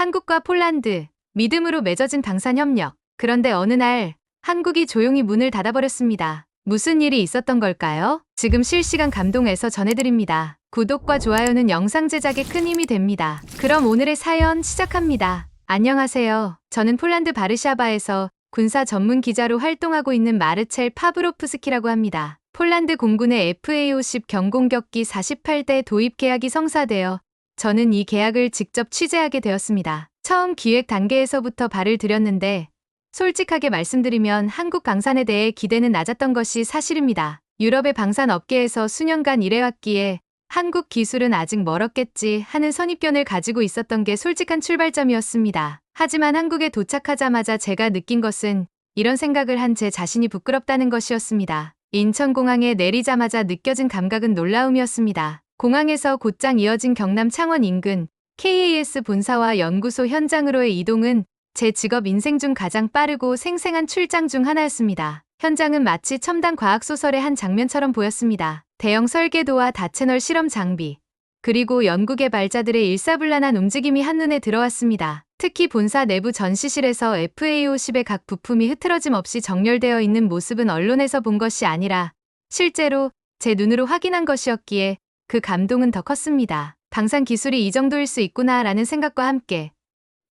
한국과 폴란드, 믿음으로 맺어진 방산협력. 그런데 어느 날 한국이 조용히 문을 닫아버렸습니다. 무슨 일이 있었던 걸까요? 지금 실시간 감동에서 전해드립니다. 구독과 좋아요는 영상 제작에 큰 힘이 됩니다. 그럼 오늘의 사연 시작합니다. 안녕하세요. 저는 폴란드 바르샤바에서 군사 전문 기자로 활동하고 있는 마르첼 파브로프스키라고 합니다. 폴란드 공군의 FA-50 경공격기 48대 도입 계약이 성사되어 저는 이 계약을 직접 취재하게 되었습니다. 처음 기획 단계에서부터 발을 들였는데 솔직하게 말씀드리면 한국 방산에 대해 기대는 낮았던 것이 사실입니다. 유럽의 방산 업계에서 수년간 일해왔기에 한국 기술은 아직 멀었겠지 하는 선입견을 가지고 있었던 게 솔직한 출발점이었습니다. 하지만 한국에 도착하자마자 제가 느낀 것은 이런 생각을 한 제 자신이 부끄럽다는 것이었습니다. 인천공항에 내리자마자 느껴진 감각은 놀라움이었습니다. 공항에서 곧장 이어진 경남 창원 인근 KAS 본사와 연구소 현장으로의 이동은 제 직업 인생 중 가장 빠르고 생생한 출장 중 하나였습니다. 현장은 마치 첨단 과학소설의 한 장면처럼 보였습니다. 대형 설계도와 다채널 실험 장비, 그리고 연구개발자들의 일사불란한 움직임이 한눈에 들어왔습니다. 특히 본사 내부 전시실에서 FA-50의 각 부품이 흐트러짐 없이 정렬되어 있는 모습은 언론에서 본 것이 아니라 실제로 제 눈으로 확인한 것이었기에 그 감동은 더 컸습니다. 방산 기술이 이 정도일 수 있구나라는 생각과 함께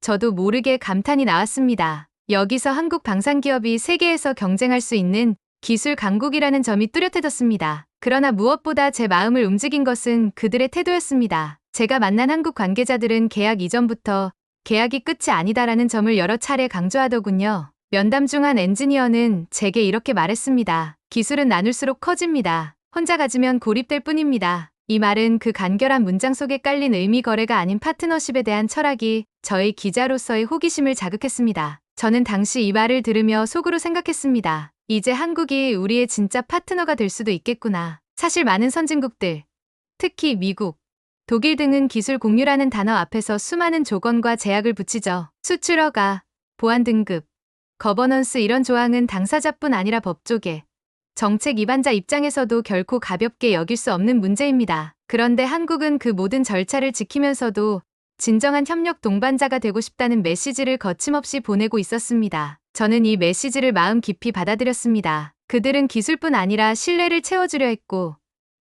저도 모르게 감탄이 나왔습니다. 여기서 한국 방산기업이 세계에서 경쟁할 수 있는 기술 강국이라는 점이 뚜렷해졌습니다. 그러나 무엇보다 제 마음을 움직인 것은 그들의 태도였습니다. 제가 만난 한국 관계자들은 계약 이전부터 계약이 끝이 아니다라는 점을 여러 차례 강조하더군요. 면담 중 한 엔지니어는 제게 이렇게 말했습니다. 기술은 나눌수록 커집니다. 혼자 가지면 고립될 뿐입니다. 이 말은 그 간결한 문장 속에 깔린 의미 거래가 아닌 파트너십에 대한 철학이 저의 기자로서의 호기심을 자극했습니다. 저는 당시 이 말을 들으며 속으로 생각했습니다. 이제 한국이 우리의 진짜 파트너가 될 수도 있겠구나. 사실 많은 선진국들, 특히 미국, 독일 등은 기술 공유라는 단어 앞에서 수많은 조건과 제약을 붙이죠. 수출 허가, 보안 등급, 거버넌스 이런 조항은 당사자뿐 아니라 법조계, 정책 위반자 입장에서도 결코 가볍게 여길 수 없는 문제입니다. 그런데 한국은 그 모든 절차를 지키면서도 진정한 협력 동반자가 되고 싶다는 메시지를 거침없이 보내고 있었습니다. 저는 이 메시지를 마음 깊이 받아들였습니다. 그들은 기술뿐 아니라 신뢰를 채워주려 했고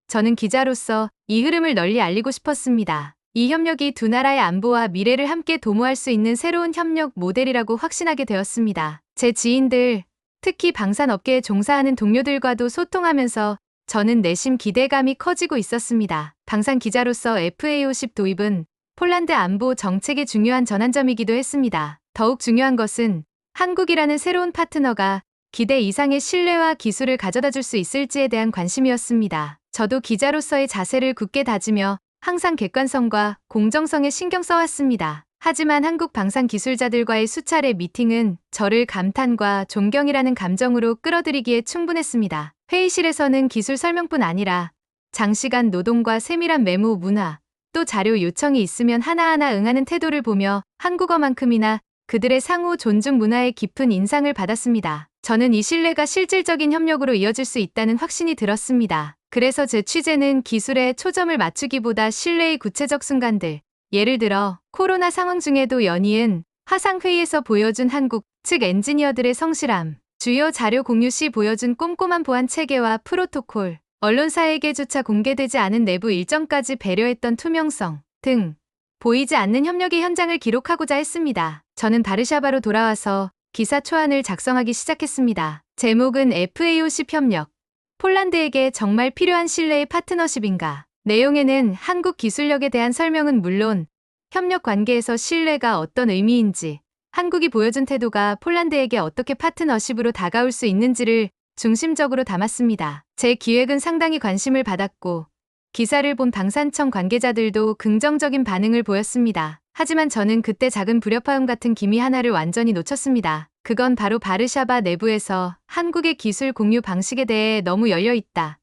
저는 기자로서 이 흐름을 널리 알리고 싶었습니다. 이 협력이 두 나라의 안보와 미래를 함께 도모할 수 있는 새로운 협력 모델이라고 확신하게 되었습니다. 제 지인들, 특히 방산업계에 종사하는 동료들과도 소통하면서 저는 내심 기대감이 커지고 있었습니다. 방산 기자로서 FA-50 도입은 폴란드 안보 정책의 중요한 전환점이기도 했습니다. 더욱 중요한 것은 한국이라는 새로운 파트너가 기대 이상의 신뢰와 기술을 가져다 줄 수 있을지에 대한 관심이었습니다. 저도 기자로서의 자세를 굳게 다지며 항상 객관성과 공정성에 신경 써왔습니다. 하지만 한국 방산 기술자들과의 수차례 미팅은 저를 감탄과 존경이라는 감정으로 끌어들이기에 충분했습니다. 회의실에서는 기술 설명뿐 아니라 장시간 노동과 세밀한 메모 문화, 또 자료 요청이 있으면 하나하나 응하는 태도를 보며 한국어만큼이나 그들의 상호 존중 문화에 깊은 인상을 받았습니다. 저는 이 신뢰가 실질적인 협력으로 이어질 수 있다는 확신이 들었습니다. 그래서 제 취재는 기술에 초점을 맞추기보다 신뢰의 구체적 순간들, 예를 들어 코로나 상황 중에도 연이은 화상회의에서 보여준 한국 측 엔지니어들의 성실함, 주요 자료 공유 시 보여준 꼼꼼한 보안 체계와 프로토콜, 언론사에게조차 공개되지 않은 내부 일정까지 배려했던 투명성 등 보이지 않는 협력의 현장을 기록하고자 했습니다. 저는 바르샤바로 돌아와서 기사 초안을 작성하기 시작했습니다. 제목은 FA-50 협력, 폴란드에게 정말 필요한 신뢰의 파트너십인가. 내용에는 한국 기술력에 대한 설명은 물론 협력 관계에서 신뢰가 어떤 의미인지, 한국이 보여준 태도가 폴란드에게 어떻게 파트너십으로 다가올 수 있는지를 중심적으로 담았습니다. 제 기획은 상당히 관심을 받았고 기사를 본 방산청 관계자들도 긍정적인 반응을 보였습니다. 하지만 저는 그때 작은 불협화음 같은 기미 하나를 완전히 놓쳤습니다. 그건 바로 바르샤바 내부에서 한국의 기술 공유 방식에 대해 너무 열려있다.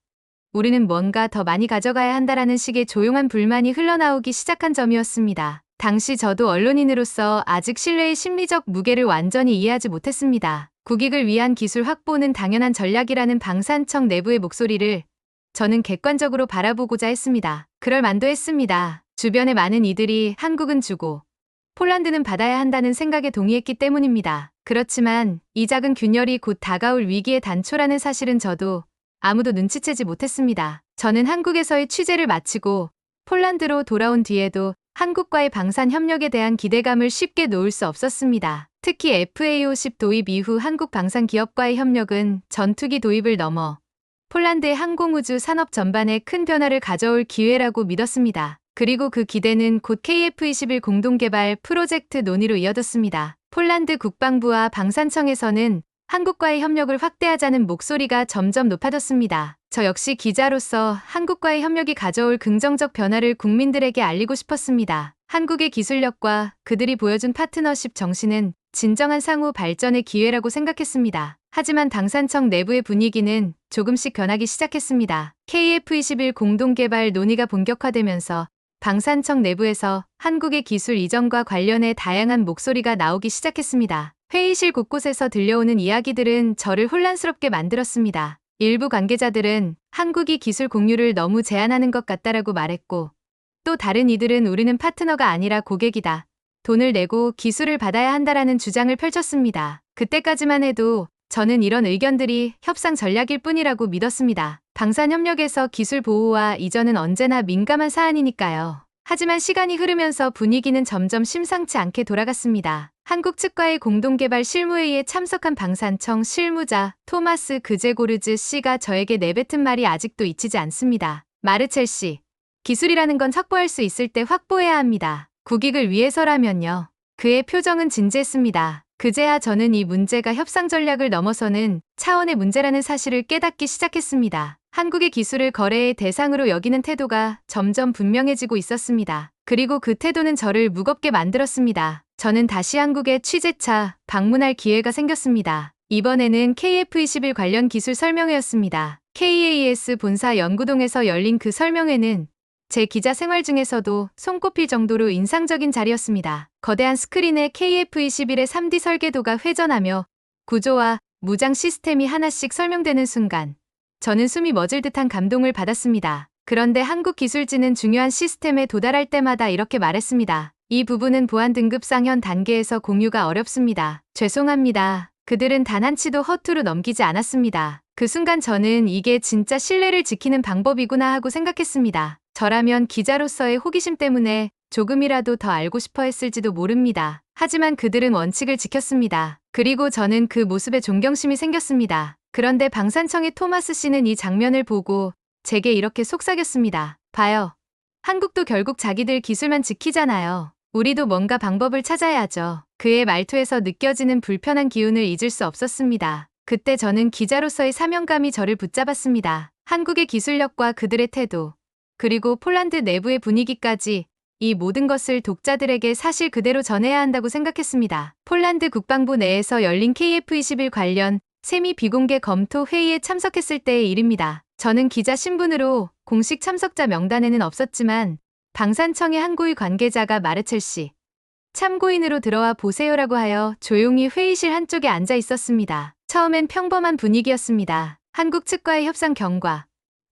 우리는 뭔가 더 많이 가져가야 한다라는 식의 조용한 불만이 흘러나오기 시작한 점이었습니다. 당시 저도 언론인으로서 아직 신뢰의 심리적 무게를 완전히 이해하지 못했습니다. 국익을 위한 기술 확보는 당연한 전략이라는 방산청 내부의 목소리를 저는 객관적으로 바라보고자 했습니다. 그럴 만도 했습니다. 주변의 많은 이들이 한국은 주고 폴란드는 받아야 한다는 생각에 동의했기 때문입니다. 그렇지만 이 작은 균열이 곧 다가올 위기의 단초라는 사실은 저도 아무도 눈치채지 못했습니다. 저는 한국에서의 취재를 마치고 폴란드로 돌아온 뒤에도 한국과의 방산 협력에 대한 기대감을 쉽게 놓을 수 없었습니다. 특히 FA50 도입 이후 한국 방산 기업과의 협력은 전투기 도입을 넘어 폴란드의 항공우주 산업 전반에 큰 변화를 가져올 기회라고 믿었습니다. 그리고 그 기대는 곧 KF-21 공동개발 프로젝트 논의로 이어졌습니다. 폴란드 국방부와 방산청에서는 한국과의 협력을 확대하자는 목소리가 점점 높아졌습니다. 저 역시 기자로서 한국과의 협력이 가져올 긍정적 변화를 국민들에게 알리고 싶었습니다. 한국의 기술력과 그들이 보여준 파트너십 정신은 진정한 상호 발전의 기회라고 생각했습니다. 하지만 방산청 내부의 분위기는 조금씩 변하기 시작했습니다. KF-21 공동개발 논의가 본격화되면서 방산청 내부에서 한국의 기술 이전과 관련해 다양한 목소리가 나오기 시작했습니다. 회의실 곳곳에서 들려오는 이야기들은 저를 혼란스럽게 만들었습니다. 일부 관계자들은 한국이 기술 공유를 너무 제한하는 것 같다라고 말했고, 또 다른 이들은 우리는 파트너가 아니라 고객이다. 돈을 내고 기술을 받아야 한다라는 주장을 펼쳤습니다. 그때까지만 해도 저는 이런 의견들이 협상 전략일 뿐이라고 믿었습니다. 방산협력에서 기술 보호와 이전은 언제나 민감한 사안이니까요. 하지만 시간이 흐르면서 분위기는 점점 심상치 않게 돌아갔습니다. 한국 측과의 공동개발 실무회의에 참석한 방산청 실무자 토마스 그제고르즈 씨가 저에게 내뱉은 말이 아직도 잊히지 않습니다. 마르첼 씨, 기술이라는 건 확보할 수 있을 때 확보해야 합니다. 국익을 위해서라면요. 그의 표정은 진지했습니다. 그제야 저는 이 문제가 협상 전략을 넘어서는 차원의 문제라는 사실을 깨닫기 시작했습니다. 한국의 기술을 거래의 대상으로 여기는 태도가 점점 분명해지고 있었습니다. 그리고 그 태도는 저를 무겁게 만들었습니다. 저는 다시 한국에 취재차 방문할 기회가 생겼습니다. 이번에는 KF-21 관련 기술 설명회였습니다. KAS 본사 연구동에서 열린 그 설명회는 제 기자 생활 중에서도 손꼽힐 정도로 인상적인 자리였습니다. 거대한 스크린에 KF-21의 3D 설계도가 회전하며 구조와 무장 시스템이 하나씩 설명되는 순간 저는 숨이 멎을 듯한 감동을 받았습니다. 그런데 한국 기술진은 중요한 시스템에 도달할 때마다 이렇게 말했습니다. 이 부분은 보안 등급상 현 단계에서 공유가 어렵습니다. 죄송합니다. 그들은 단 한치도 허투루 넘기지 않았습니다. 그 순간 저는 이게 진짜 신뢰를 지키는 방법이구나 하고 생각했습니다. 저라면 기자로서의 호기심 때문에 조금이라도 더 알고 싶어 했을지도 모릅니다. 하지만 그들은 원칙을 지켰습니다. 그리고 저는 그 모습에 존경심이 생겼습니다. 그런데 방산청의 토마스 씨는 이 장면을 보고 제게 이렇게 속삭였습니다. 봐요. 한국도 결국 자기들 기술만 지키잖아요. 우리도 뭔가 방법을 찾아야죠. 그의 말투에서 느껴지는 불편한 기운을 잊을 수 없었습니다. 그때 저는 기자로서의 사명감이 저를 붙잡았습니다. 한국의 기술력과 그들의 태도, 그리고 폴란드 내부의 분위기까지 이 모든 것을 독자들에게 사실 그대로 전해야 한다고 생각했습니다. 폴란드 국방부 내에서 열린 KF-21 관련 세미 비공개 검토 회의에 참석했을 때의 일입니다. 저는 기자 신분으로 공식 참석자 명단에는 없었지만 방산청의 한 고위 관계자가 마르첼 씨, 참고인으로 들어와 보세요라고 하여 조용히 회의실 한쪽에 앉아 있었습니다. 처음엔 평범한 분위기였습니다. 한국 측과의 협상 경과,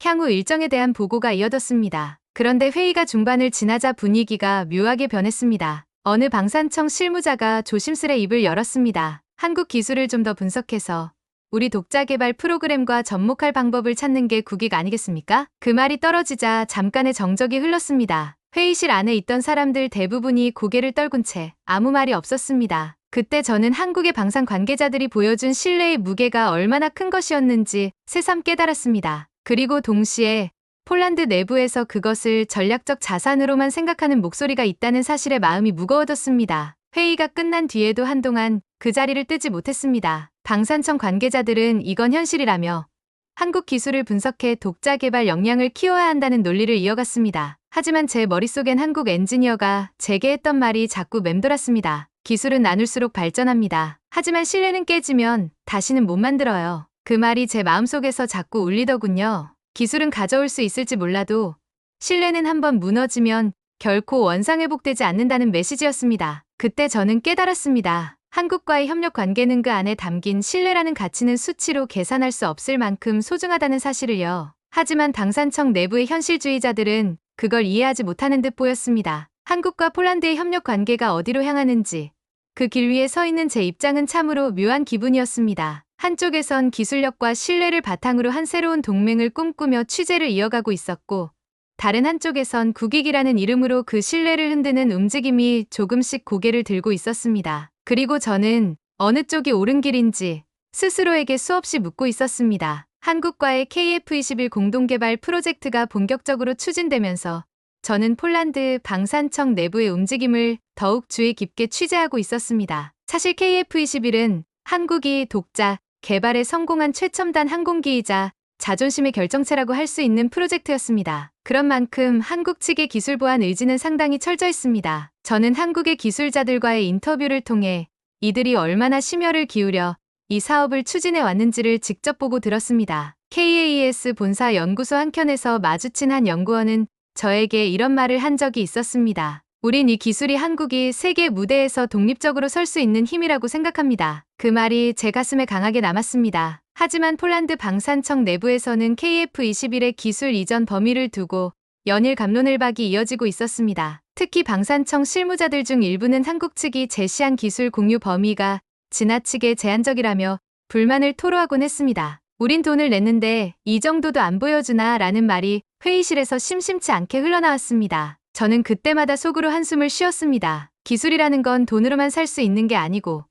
향후 일정에 대한 보고가 이어졌습니다. 그런데 회의가 중반을 지나자 분위기가 묘하게 변했습니다. 어느 방산청 실무자가 조심스레 입을 열었습니다. 한국 기술을 좀 더 분석해서 우리 독자 개발 프로그램과 접목할 방법을 찾는 게 국익 아니겠습니까? 그 말이 떨어지자 잠깐의 정적이 흘렀습니다. 회의실 안에 있던 사람들 대부분이 고개를 떨군 채 아무 말이 없었습니다. 그때 저는 한국의 방산 관계자들이 보여준 신뢰의 무게가 얼마나 큰 것이었는지 새삼 깨달았습니다. 그리고 동시에 폴란드 내부에서 그것을 전략적 자산으로만 생각하는 목소리가 있다는 사실에 마음이 무거워졌습니다. 회의가 끝난 뒤에도 한동안 그 자리를 뜨지 못했습니다. 방산청 관계자들은 이건 현실이라며 한국 기술을 분석해 독자 개발 역량을 키워야 한다는 논리를 이어갔습니다. 하지만 제 머릿속엔 한국 엔지니어가 제게 했던 말이 자꾸 맴돌았습니다. 기술은 나눌수록 발전합니다. 하지만 신뢰는 깨지면 다시는 못 만들어요. 그 말이 제 마음속에서 자꾸 울리더군요. 기술은 가져올 수 있을지 몰라도 신뢰는 한번 무너지면 결코 원상회복되지 않는다는 메시지였습니다. 그때 저는 깨달았습니다. 한국과의 협력 관계는 그 안에 담긴 신뢰라는 가치는 수치로 계산할 수 없을 만큼 소중하다는 사실을요. 하지만 방산청 내부의 현실주의자들은 그걸 이해하지 못하는 듯 보였습니다. 한국과 폴란드의 협력 관계가 어디로 향하는지 그 길 위에 서 있는 제 입장은 참으로 묘한 기분이었습니다. 한쪽에선 기술력과 신뢰를 바탕으로 한 새로운 동맹을 꿈꾸며 취재를 이어가고 있었고, 다른 한쪽에선 국익이라는 이름으로 그 신뢰를 흔드는 움직임이 조금씩 고개를 들고 있었습니다. 그리고 저는 어느 쪽이 옳은 길인지 스스로에게 수없이 묻고 있었습니다. 한국과의 KF-21 공동개발 프로젝트가 본격적으로 추진되면서 저는 폴란드 방산청 내부의 움직임을 더욱 주의 깊게 취재하고 있었습니다. 사실 KF-21은 한국이 독자, 개발에 성공한 최첨단 항공기이자 자존심의 결정체라고 할 수 있는 프로젝트였습니다. 그런 만큼 한국 측의 기술 보완 의지는 상당히 철저했습니다. 저는 한국의 기술자들과의 인터뷰를 통해 이들이 얼마나 심혈을 기울여 이 사업을 추진해 왔는지를 직접 보고 들었습니다. KAES 본사 연구소 한켠에서 마주친 한 연구원은 저에게 이런 말을 한 적이 있었습니다. 우린 이 기술이 한국이 세계 무대에서 독립적으로 설 수 있는 힘이라고 생각합니다. 그 말이 제 가슴에 강하게 남았습니다. 하지만 폴란드 방산청 내부에서는 KF-21의 기술 이전 범위를 두고 연일 갑론을박이 이어지고 있었습니다. 특히 방산청 실무자들 중 일부는 한국 측이 제시한 기술 공유 범위가 지나치게 제한적이라며 불만을 토로하곤 했습니다. 우린 돈을 냈는데 이 정도도 안 보여주나 라는 말이 회의실에서 심심치 않게 흘러나왔습니다. 저는 그때마다 속으로 한숨을 쉬었습니다. 기술이라는 건 돈으로만 살 수 있는 게 아니고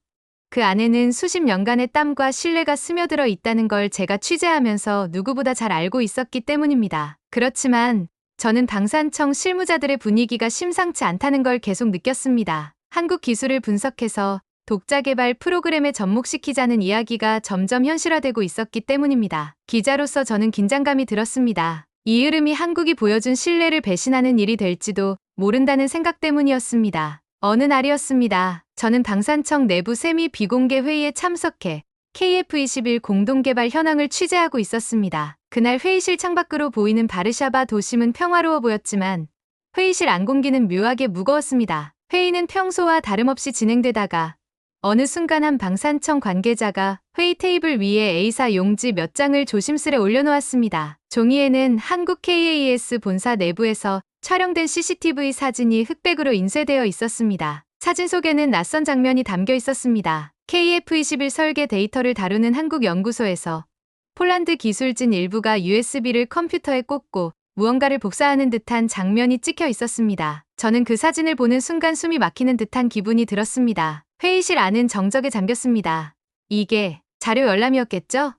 그 안에는 수십 년간의 땀과 신뢰가 스며들어 있다는 걸 제가 취재하면서 누구보다 잘 알고 있었기 때문입니다. 그렇지만 저는 방산청 실무자들의 분위기가 심상치 않다는 걸 계속 느꼈습니다. 한국 기술을 분석해서 독자 개발 프로그램에 접목시키자는 이야기가 점점 현실화되고 있었기 때문입니다. 기자로서 저는 긴장감이 들었습니다. 이 흐름이 한국이 보여준 신뢰를 배신하는 일이 될지도 모른다는 생각 때문이었습니다. 어느 날이었습니다. 저는 방산청 내부 세미 비공개 회의에 참석해 KF-21 공동개발 현황을 취재하고 있었습니다. 그날 회의실 창밖으로 보이는 바르샤바 도심은 평화로워 보였지만 회의실 안공기는 묘하게 무거웠습니다. 회의는 평소와 다름없이 진행되다가 어느 순간 한 방산청 관계자가 회의 테이블 위에 A사 용지 몇 장을 조심스레 올려놓았습니다. 종이에는 한국 KAES 본사 내부에서 촬영된 CCTV 사진이 흑백으로 인쇄되어 있었습니다. 사진 속에는 낯선 장면이 담겨 있었습니다. KF-21 설계 데이터를 다루는 한국 연구소에서 폴란드 기술진 일부가 USB를 컴퓨터에 꽂고 무언가를 복사하는 듯한 장면이 찍혀 있었습니다. 저는 그 사진을 보는 순간 숨이 막히는 듯한 기분이 들었습니다. 회의실 안은 정적에 잠겼습니다. 이게 자료 열람이었겠죠?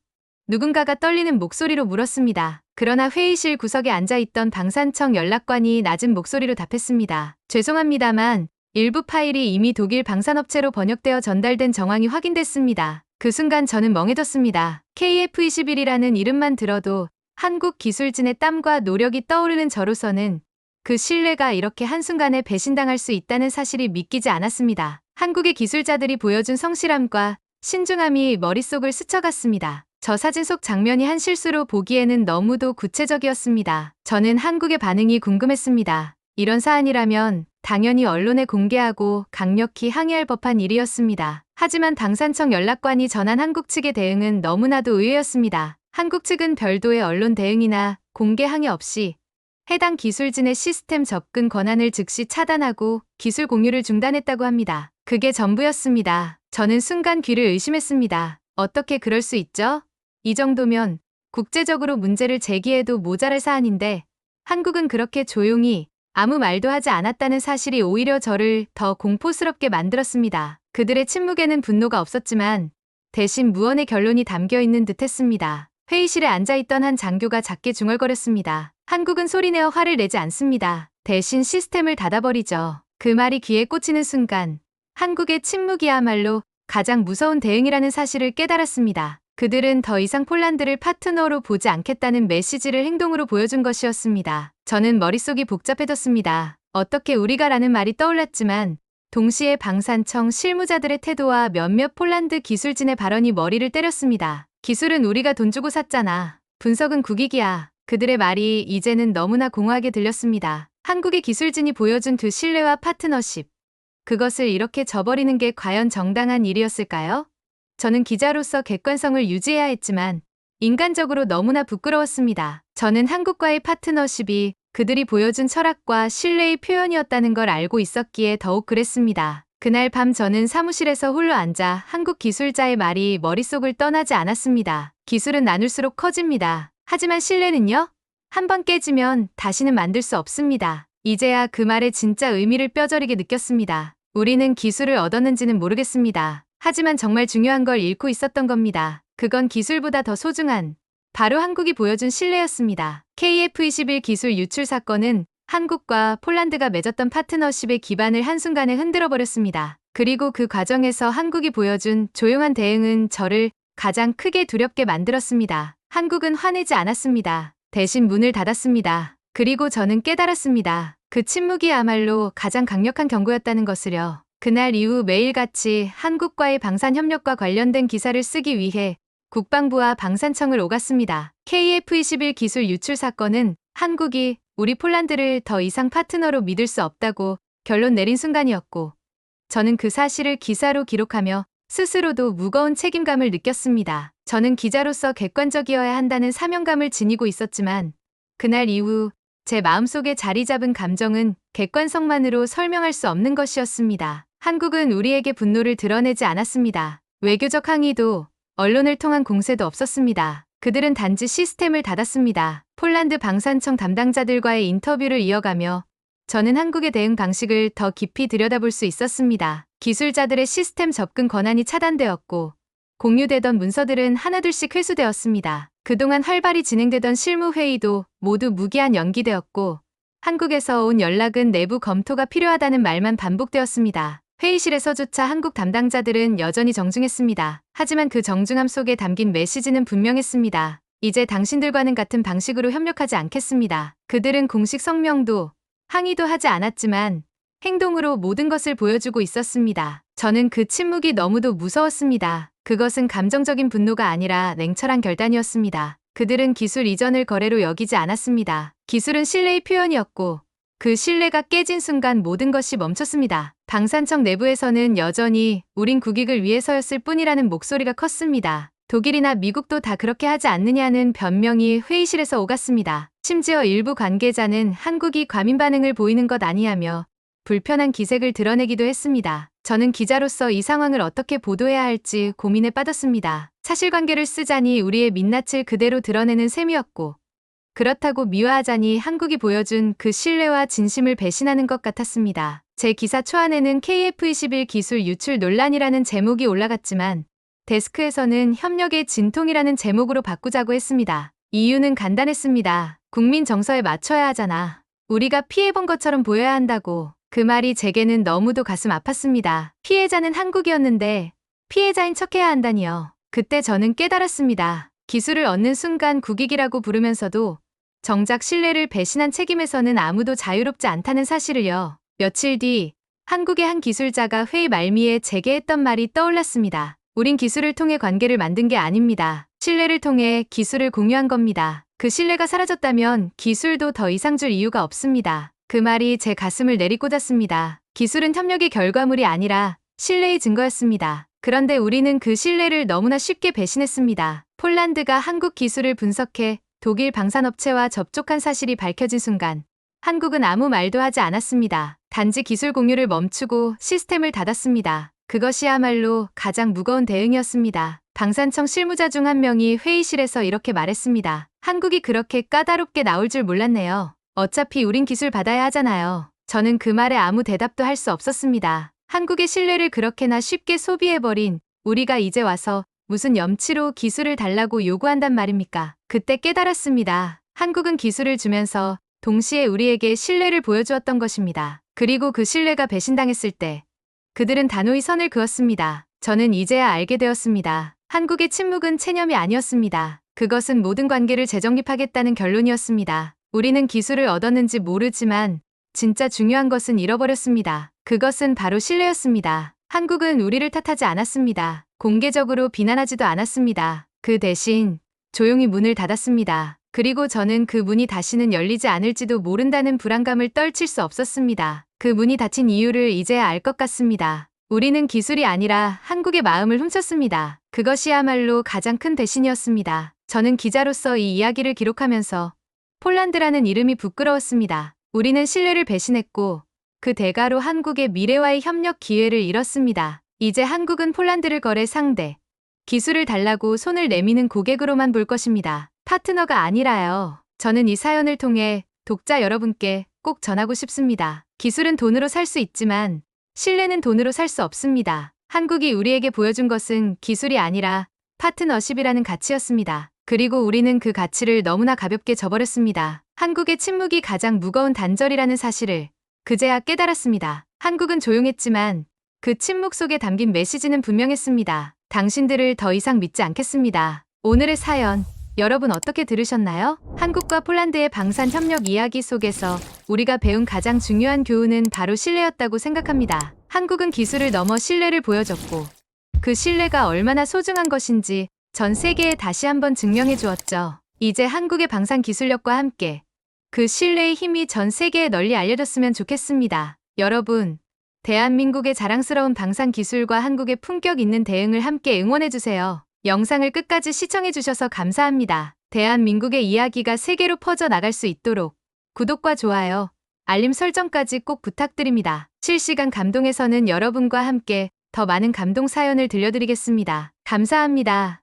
누군가가 떨리는 목소리로 물었습니다. 그러나 회의실 구석에 앉아있던 방산청 연락관이 낮은 목소리로 답했습니다. 죄송합니다만 일부 파일이 이미 독일 방산업체로 번역되어 전달된 정황이 확인됐습니다. 그 순간 저는 멍해졌습니다. KF-21이라는 이름만 들어도 한국 기술진의 땀과 노력이 떠오르는 저로서는 그 신뢰가 이렇게 한순간에 배신당할 수 있다는 사실이 믿기지 않았습니다. 한국의 기술자들이 보여준 성실함과 신중함이 머릿속을 스쳐갔습니다. 저 사진 속 장면이 한 실수로 보기에는 너무도 구체적이었습니다. 저는 한국의 반응이 궁금했습니다. 이런 사안이라면 당연히 언론에 공개하고 강력히 항의할 법한 일이었습니다. 하지만 방산청 연락관이 전한 한국 측의 대응은 너무나도 의외였습니다. 한국 측은 별도의 언론 대응이나 공개 항의 없이 해당 기술진의 시스템 접근 권한을 즉시 차단하고 기술 공유를 중단했다고 합니다. 그게 전부였습니다. 저는 순간 귀를 의심했습니다. 어떻게 그럴 수 있죠? 이 정도면 국제적으로 문제를 제기해도 모자랄 사안인데 한국은 그렇게 조용히 아무 말도 하지 않았다는 사실이 오히려 저를 더 공포스럽게 만들었습니다. 그들의 침묵에는 분노가 없었지만 대신 무언의 결론이 담겨 있는 듯했습니다. 회의실에 앉아있던 한 장교가 작게 중얼거렸습니다. 한국은 소리내어 화를 내지 않습니다. 대신 시스템을 닫아버리죠. 그 말이 귀에 꽂히는 순간 한국의 침묵이야말로 가장 무서운 대응이라는 사실을 깨달았습니다. 그들은 더 이상 폴란드를 파트너로 보지 않겠다는 메시지를 행동으로 보여준 것이었습니다. 저는 머릿속이 복잡해졌습니다. 어떻게 우리가라는 말이 떠올랐지만 동시에 방산청 실무자들의 태도와 몇몇 폴란드 기술진의 발언이 머리를 때렸습니다. 기술은 우리가 돈 주고 샀잖아. 분석은 국익이야. 그들의 말이 이제는 너무나 공허하게 들렸습니다. 한국의 기술진이 보여준 그 신뢰와 파트너십. 그것을 이렇게 저버리는 게 과연 정당한 일이었을까요? 저는 기자로서 객관성을 유지해야 했지만 인간적으로 너무나 부끄러웠습니다. 저는 한국과의 파트너십이 그들이 보여준 철학과 신뢰의 표현이었다는 걸 알고 있었기에 더욱 그랬습니다. 그날 밤 저는 사무실에서 홀로 앉아 한국 기술자의 말이 머릿속을 떠나지 않았습니다. 기술은 나눌수록 커집니다. 하지만 신뢰는요? 한번 깨지면 다시는 만들 수 없습니다. 이제야 그 말의 진짜 의미를 뼈저리게 느꼈습니다. 우리는 기술을 얻었는지는 모르겠습니다. 하지만 정말 중요한 걸 잃고 있었던 겁니다. 그건 기술보다 더 소중한 바로 한국이 보여준 신뢰였습니다. KF-21 기술 유출 사건은 한국과 폴란드가 맺었던 파트너십의 기반을 한순간에 흔들어버렸습니다. 그리고 그 과정에서 한국이 보여준 조용한 대응은 저를 가장 크게 두렵게 만들었습니다. 한국은 화내지 않았습니다. 대신 문을 닫았습니다. 그리고 저는 깨달았습니다. 그 침묵이야말로 가장 강력한 경고였다는 것을요. 그날 이후 매일같이 한국과의 방산협력과 관련된 기사를 쓰기 위해 국방부와 방산청을 오갔습니다. KF-21 기술 유출 사건은 한국이 우리 폴란드를 더 이상 파트너로 믿을 수 없다고 결론 내린 순간이었고, 저는 그 사실을 기사로 기록하며 스스로도 무거운 책임감을 느꼈습니다. 저는 기자로서 객관적이어야 한다는 사명감을 지니고 있었지만, 그날 이후 제 마음속에 자리 잡은 감정은 객관성만으로 설명할 수 없는 것이었습니다. 한국은 우리에게 분노를 드러내지 않았습니다. 외교적 항의도 언론을 통한 공세도 없었습니다. 그들은 단지 시스템을 닫았습니다. 폴란드 방산청 담당자들과의 인터뷰를 이어가며 저는 한국의 대응 방식을 더 깊이 들여다볼 수 있었습니다. 기술자들의 시스템 접근 권한이 차단되었고 공유되던 문서들은 하나둘씩 회수되었습니다. 그동안 활발히 진행되던 실무회의도 모두 무기한 연기되었고 한국에서 온 연락은 내부 검토가 필요하다는 말만 반복되었습니다. 회의실에서조차 한국 담당자들은 여전히 정중했습니다. 하지만 그 정중함 속에 담긴 메시지는 분명했습니다. 이제 당신들과는 같은 방식으로 협력하지 않겠습니다. 그들은 공식 성명도 항의도 하지 않았지만 행동으로 모든 것을 보여주고 있었습니다. 저는 그 침묵이 너무도 무서웠습니다. 그것은 감정적인 분노가 아니라 냉철한 결단이었습니다. 그들은 기술 이전을 거래로 여기지 않았습니다. 기술은 신뢰의 표현이었고 그 신뢰가 깨진 순간 모든 것이 멈췄습니다. 방산청 내부에서는 여전히 우린 국익을 위해서였을 뿐이라는 목소리가 컸습니다. 독일이나 미국도 다 그렇게 하지 않느냐는 변명이 회의실에서 오갔습니다. 심지어 일부 관계자는 한국이 과민 반응을 보이는 것 아니냐며 불편한 기색을 드러내기도 했습니다. 저는 기자로서 이 상황을 어떻게 보도해야 할지 고민에 빠졌습니다. 사실관계를 쓰자니 우리의 민낯을 그대로 드러내는 셈이었고 그렇다고 미화하자니 한국이 보여준 그 신뢰와 진심을 배신하는 것 같았습니다. 제 기사 초안에는 KF-21 기술 유출 논란이라는 제목이 올라갔지만 데스크에서는 협력의 진통이라는 제목으로 바꾸자고 했습니다. 이유는 간단했습니다. 국민 정서에 맞춰야 하잖아. 우리가 피해본 것처럼 보여야 한다고. 그 말이 제게는 너무도 가슴 아팠습니다. 피해자는 한국이었는데 피해자인 척해야 한다니요. 그때 저는 깨달았습니다. 기술을 얻는 순간 국익이라고 부르면서도 정작 신뢰를 배신한 책임에서는 아무도 자유롭지 않다는 사실을요. 며칠 뒤 한국의 한 기술자가 회의 말미에 제게 했던 말이 떠올랐습니다. 우린 기술을 통해 관계를 만든 게 아닙니다. 신뢰를 통해 기술을 공유한 겁니다. 그 신뢰가 사라졌다면 기술도 더 이상 줄 이유가 없습니다. 그 말이 제 가슴을 내리꽂았습니다. 기술은 협력의 결과물이 아니라 신뢰의 증거였습니다. 그런데 우리는 그 신뢰를 너무나 쉽게 배신했습니다. 폴란드가 한국 기술을 분석해 독일 방산업체와 접촉한 사실이 밝혀진 순간 한국은 아무 말도 하지 않았습니다. 단지 기술 공유를 멈추고 시스템을 닫았습니다. 그것이야말로 가장 무거운 대응이었습니다. 방산청 실무자 중 한 명이 회의실에서 이렇게 말했습니다. 한국이 그렇게 까다롭게 나올 줄 몰랐네요. 어차피 우린 기술 받아야 하잖아요. 저는 그 말에 아무 대답도 할 수 없었습니다. 한국의 신뢰를 그렇게나 쉽게 소비해버린 우리가 이제 와서 무슨 염치로 기술을 달라고 요구한단 말입니까? 그때 깨달았습니다. 한국은 기술을 주면서 동시에 우리에게 신뢰를 보여주었던 것입니다. 그리고 그 신뢰가 배신당했을 때 그들은 단호히 선을 그었습니다. 저는 이제야 알게 되었습니다. 한국의 침묵은 체념이 아니었습니다. 그것은 모든 관계를 재정립하겠다는 결론이었습니다. 우리는 기술을 얻었는지 모르지만 진짜 중요한 것은 잃어버렸습니다. 그것은 바로 신뢰였습니다. 한국은 우리를 탓하지 않았습니다. 공개적으로 비난하지도 않았습니다. 그 대신 조용히 문을 닫았습니다. 그리고 저는 그 문이 다시는 열리지 않을지도 모른다는 불안감을 떨칠 수 없었습니다. 그 문이 닫힌 이유를 이제야 알 것 같습니다. 우리는 기술이 아니라 한국의 마음을 훔쳤습니다. 그것이야말로 가장 큰 배신이었습니다. 저는 기자로서 이 이야기를 기록하면서 폴란드라는 이름이 부끄러웠습니다. 우리는 신뢰를 배신했고 그 대가로 한국의 미래와의 협력 기회를 잃었습니다. 이제 한국은 폴란드를 거래 상대, 기술을 달라고 손을 내미는 고객으로만 볼 것입니다. 파트너가 아니라요. 저는 이 사연을 통해 독자 여러분께 꼭 전하고 싶습니다. 기술은 돈으로 살 수 있지만 신뢰는 돈으로 살 수 없습니다. 한국이 우리에게 보여준 것은 기술이 아니라 파트너십이라는 가치였습니다. 그리고 우리는 그 가치를 너무나 가볍게 저버렸습니다. 한국의 침묵이 가장 무거운 단절이라는 사실을 그제야 깨달았습니다. 한국은 조용했지만 그 침묵 속에 담긴 메시지는 분명했습니다. 당신들을 더 이상 믿지 않겠습니다. 오늘의 사연, 여러분 어떻게 들으셨나요? 한국과 폴란드의 방산 협력 이야기 속에서 우리가 배운 가장 중요한 교훈은 바로 신뢰였다고 생각합니다. 한국은 기술을 넘어 신뢰를 보여줬고 그 신뢰가 얼마나 소중한 것인지 전 세계에 다시 한번 증명해 주었죠. 이제 한국의 방산 기술력과 함께 그 신뢰의 힘이 전 세계에 널리 알려졌으면 좋겠습니다. 여러분, 대한민국의 자랑스러운 방산 기술과 한국의 품격 있는 대응을 함께 응원해 주세요. 영상을 끝까지 시청해 주셔서 감사합니다. 대한민국의 이야기가 세계로 퍼져 나갈 수 있도록 구독과 좋아요, 알림 설정까지 꼭 부탁드립니다. 실시간 감동에서는 여러분과 함께 더 많은 감동 사연을 들려드리겠습니다. 감사합니다.